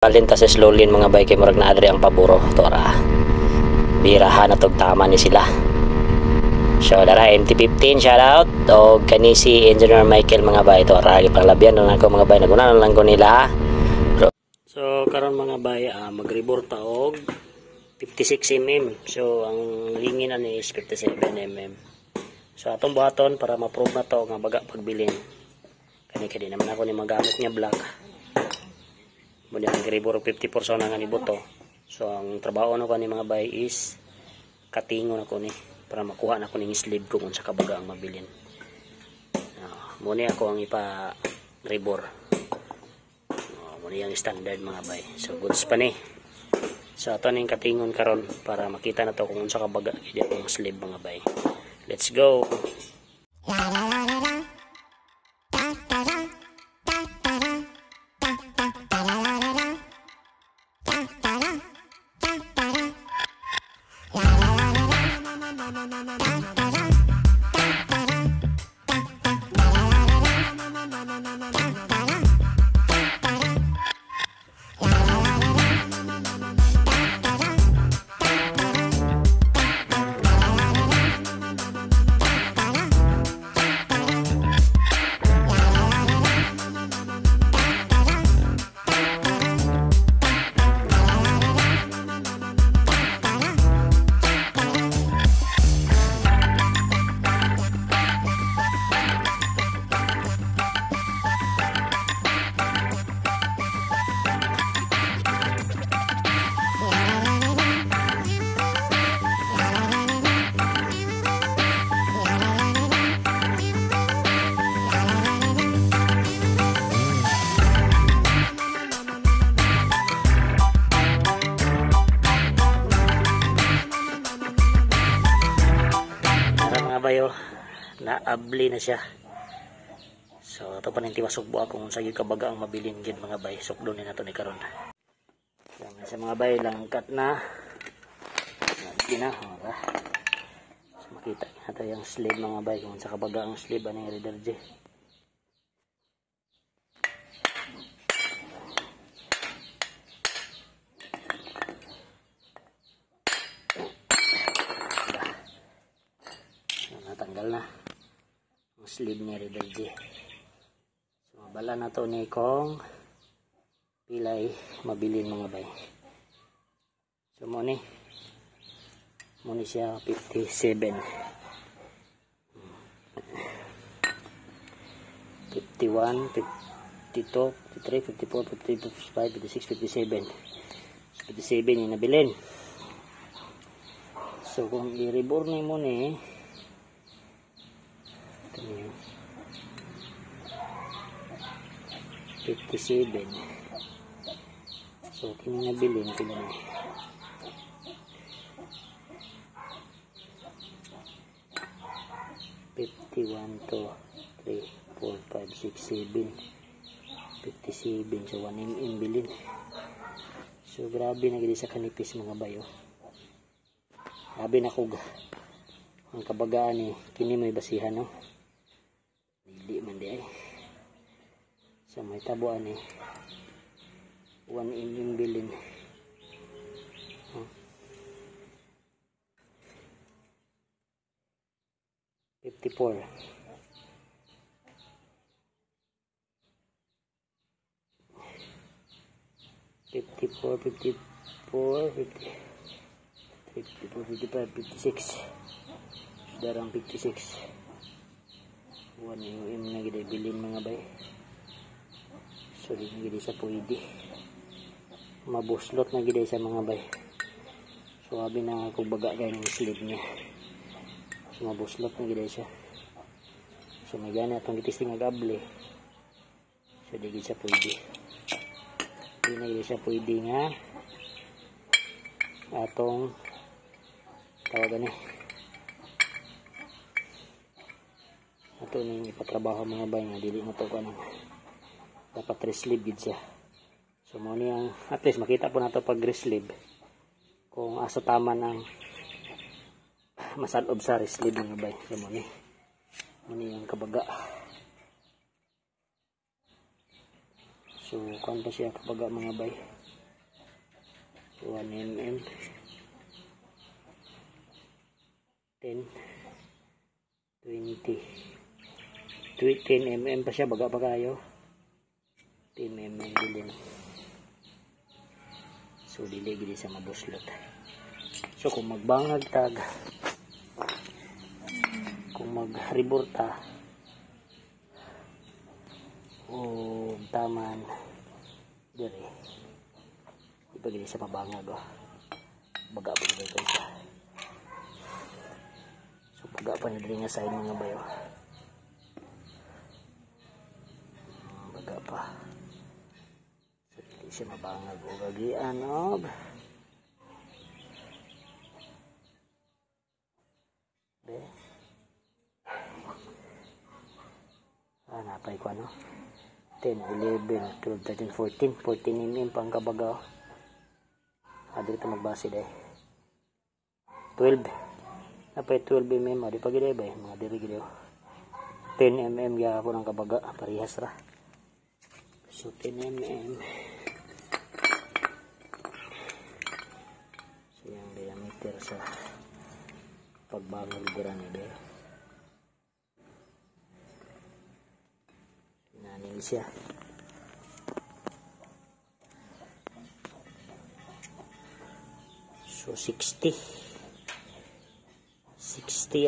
Kalinta sa slowlin mga bay kay murag na adre ang paburo tora. Birahan na tog tama ni sila. So dara MT15 shout out og kani si Engineer Michael mga bay tora gipanglabyan na ako mga bay nagunahan lang ko nila. So karon mga bay mag-rebore ta og 56 mm. So ang lingin ani is 57 mm. So atong buhaton para ma-prove na to nga baga pagbilin. Kani naman ako ni magamit nga black. Muna ang rebore 50% na nga ni buto. So ang trabaho na ko ni mga bay is katingon ako ni para makuha na ko ning sleeve ko kung sa kabaga ang mabilin. Muna ako ang ipa rebore. Muna yung standard mga bay. So goods pa ni. So ato ning katingon karon para makita na to kung sa kabaga idi ang sleeve mga bay. Let's go. Bayo naabli na siya. So ito pa nang tiwasugbo ako kung sa kabaga ang mabilin gid mga bay. Sukdo ni nato ni karon. Yan sa mga bay langkat na. Gina ora. So, makita nato yung sleeve mga bay kung sa kabaga ang sleeve ani Raider J. Natanggal na ang sleeve ni Raider J. So mabala na to ni kong pilay mabilin mga bay. So muni siya 57 51 52 53 54 55 56 57 57 yung nabilin. So kung i-rebore ni mo ni 57. So kini nabilin ko na 51 to 3 4 5 6 7 57. So 1 mm bilin. So grabe na gid sa kanipis mga bayo. Grabe na kog ang kabagaan ni kini may basihan no. Dili man di ay. So may tabuan ni 1 mm bilin. 54 56 darang 56 1 mm na gid bilin mga bay. So di gid sa pwede mabuslot na gid sa mga bay. So abi na ako baga kay ng sleeve niya. So mabuslot na gid siya. So may gana atong gitisting nga gable. So di gid sa pwede. Di na gid siya pwede nga atong tawagan ni ato ning ipatrabaho mga bay nga dili mo to kanang dapat re-sleeve gid siya. So mo ni ang at least makita po nato pag re-sleeve kung asa tama ng masalob sa re-sleeve mga bay. So mo ni ang kabaga. So, kanta siya kapaga mga bay. 1 mm 10 20 10 mm pa siya, baga pa kayo. 10 mm bilin. So dili gid sa mabuslot. So kung magbangag tag, kung mag-rebor ta o taman dire, iba gid sa mabangag baga pa gid siya. So baga pa na diri nga side mga bayo. Baga pa. So dili siya mabangag o gagian og napay ko 10, 11, 12, 13, 14 mm pang kabagaw. Dito magbase day 12, napay 12 mm di pa gid ba mga diri gid 10 mm ya ako ng kabaga parehas ra. So 10 mm. So yung diameter sa pagbangag dira ni day nanin siya. So 60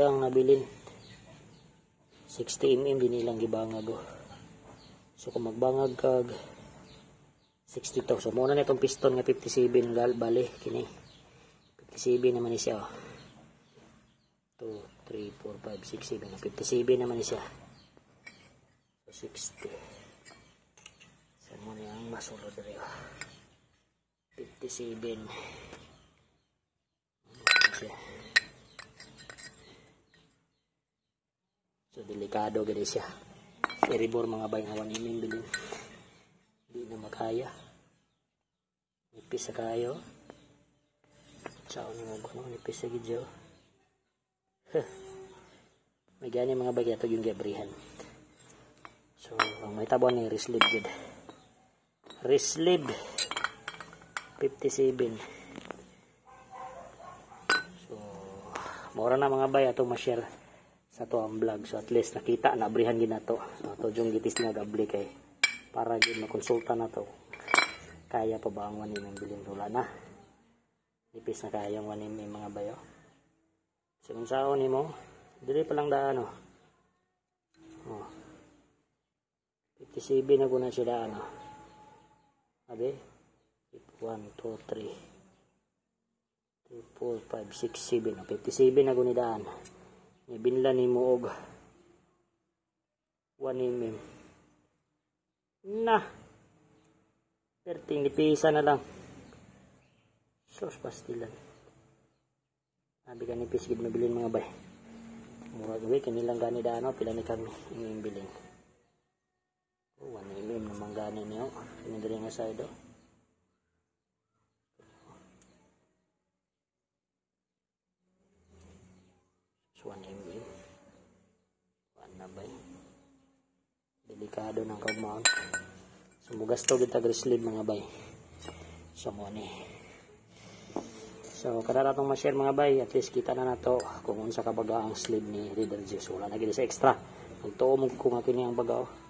ang nabilin. 60 mm din ilang gibangag. So kung magbangag kag 60 to. So muna na itong piston nga 57 bali kini. 57 naman ni siya. 2 3 4 5 6 7 57 naman ni siya. 60. So muna ang masulod rin 57. So delikado gani siya. I-rebor mga bay nga 1 mm bilin. Hindi na makaya. Nipis sa kayo. Sao na mo ba nipis sa gidyo. May gani mga bay ito yung gabrihan. So, ang may tabon ni wrist sleeve gid. Wrist sleeve 57. So, mura na mga bay atong ma-share sa to ang vlog. So, at least nakita na abrihan gid nato. So, to yung gitis nga gabli kay para gid makonsulta na to. Kaya pa ba ang 1 mm bilin wala na. Nipis na kaya ang 1 mm mga bayo. So, kung saan nimo, dili pa lang daan oh. 57 na ko na sila Abi 1, 2, 3 4, 5, 6, 7 57 na ko ni daan ibinlan ni mo og 1 mm na 13 nipisa na lang sos pastilan abi ka nipis gid mabilin mga bay murag gawin kanilang gani daan pila ni kami yung bilin 1 mm naman gani niyo. Pinadali nga side So 1 mm. 1 na ba? Delikado ng kaugmaon. Sumugas to kita grislib mga bay. So mo ni. So kada ratong ma-share mga bay, at least kita na nato kung unsa ka baga ang sleeve ni Reader Jess. Wala na gid sa extra. Magtuo mo kung kini ang bagaw.